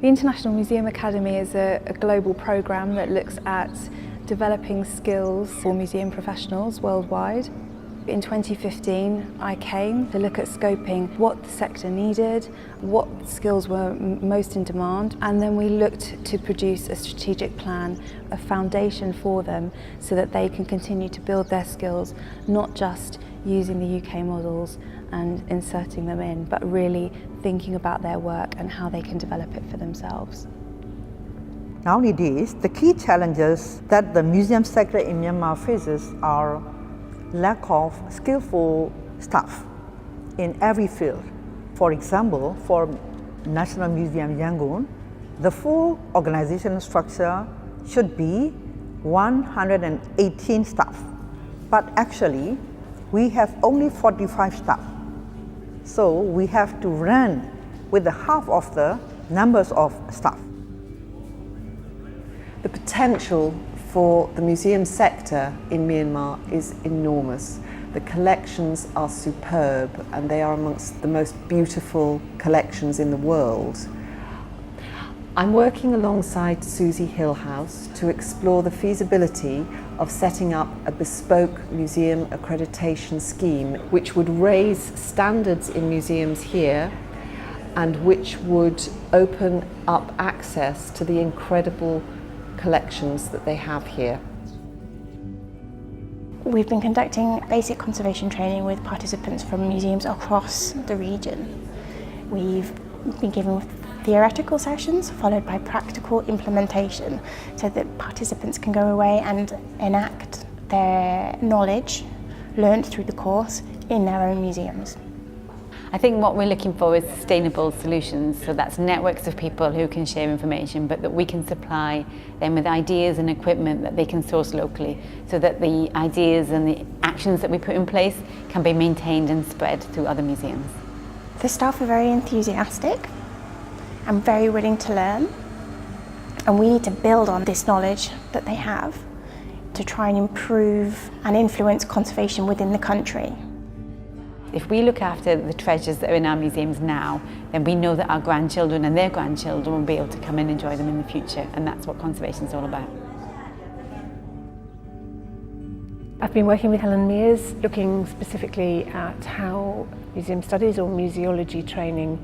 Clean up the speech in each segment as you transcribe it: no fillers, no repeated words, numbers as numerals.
The International Museum Academy is a global programme that looks at developing skills for museum professionals worldwide. In 2015, I came to look at scoping what the sector needed, what skills were most in demand, and then we looked to produce a strategic plan, a foundation for them so that they can continue to build their skills, not just using the UK models and inserting them in, but really thinking about their work and how they can develop it for themselves. Nowadays, the key challenges that the museum sector in Myanmar faces are lack of skillful staff in every field. For example, for National Museum Yangon, the full organizational structure should be 118 staff, but actually we have only 45 staff. So we have to run with the half of the numbers of staff. The potential for the museum sector in Myanmar is enormous. The collections are superb and they are amongst the most beautiful collections in the world. I'm working alongside Susie Hillhouse to explore the feasibility of setting up a bespoke museum accreditation scheme which would raise standards in museums here and which would open up access to the incredible collections that they have here. We've been conducting basic conservation training with participants from museums across the region. We've been given theoretical sessions followed by practical implementation so that participants can go away and enact their knowledge learned through the course in their own museums. I think what we're looking for is sustainable solutions, so that's networks of people who can share information, but that we can supply them with ideas and equipment that they can source locally, so that the ideas and the actions that we put in place can be maintained and spread through other museums. The staff are very enthusiastic and very willing to learn, and we need to build on this knowledge that they have to try and improve and influence conservation within the country. If we look after the treasures that are in our museums now, then we know that our grandchildren and their grandchildren will be able to come and enjoy them in the future, and that's what conservation is all about. I've been working with Helen Mears, looking specifically at how museum studies or museology training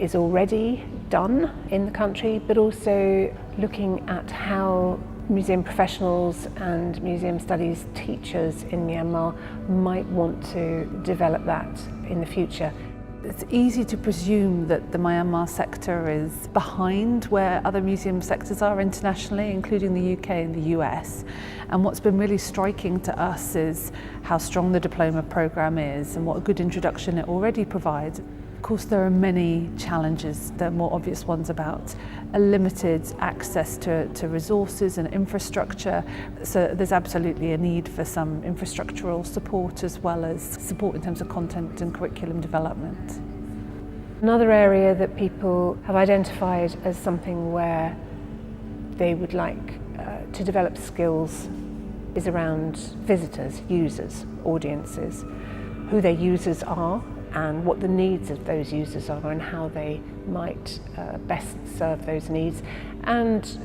is already done in the country, but also looking at how museum professionals and museum studies teachers in Myanmar might want to develop that in the future. It's easy to presume that the Myanmar sector is behind where other museum sectors are internationally, including the UK and the US. And what's been really striking to us is how strong the diploma programme is and what a good introduction it already provides. Of course, there are many challenges, the more obvious ones about a limited access to resources and infrastructure. So there's absolutely a need for some infrastructural support as well as support in terms of content and curriculum development. Another area that people have identified as something where they would like to develop skills is around visitors, users, audiences, who their users are, and what the needs of those users are and how they might best serve those needs and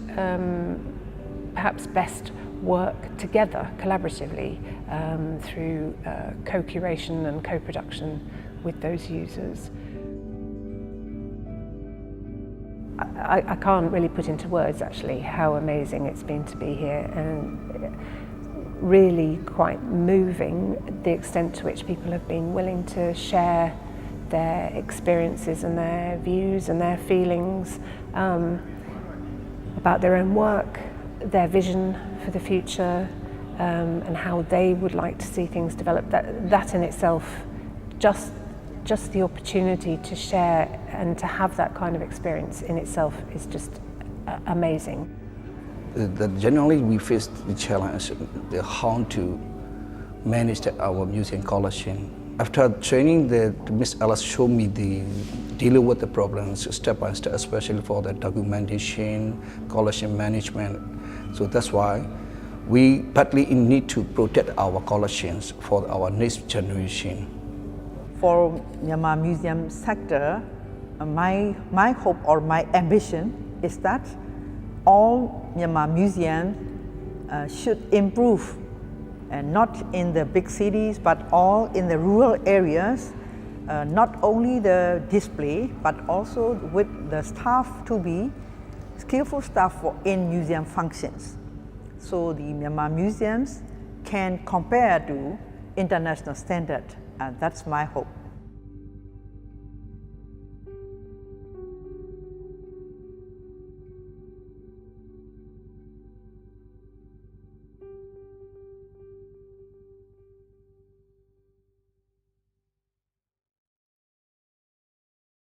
perhaps best work together collaboratively through co-curation and co-production with those users. I can't really put into words actually how amazing it's been to be here, and really quite moving the extent to which people have been willing to share their experiences and their views and their feelings about their own work, their vision for the future, and how they would like to see things develop. That in itself, just the opportunity to share and to have that kind of experience in itself is just amazing. Generally, we face the challenge how to manage our museum collection. After training, Ms. Alice showed me dealing with the problems step by step, especially for the documentation, collection management. So that's why we partly need to protect our collections for our next generation. For Myanmar museum sector, my hope or my ambition is that all Myanmar museums should improve, and not in the big cities but all in the rural areas, not only the display but also with the staff to be skillful staff in museum functions. So the Myanmar museums can compare to international standard, and that's my hope.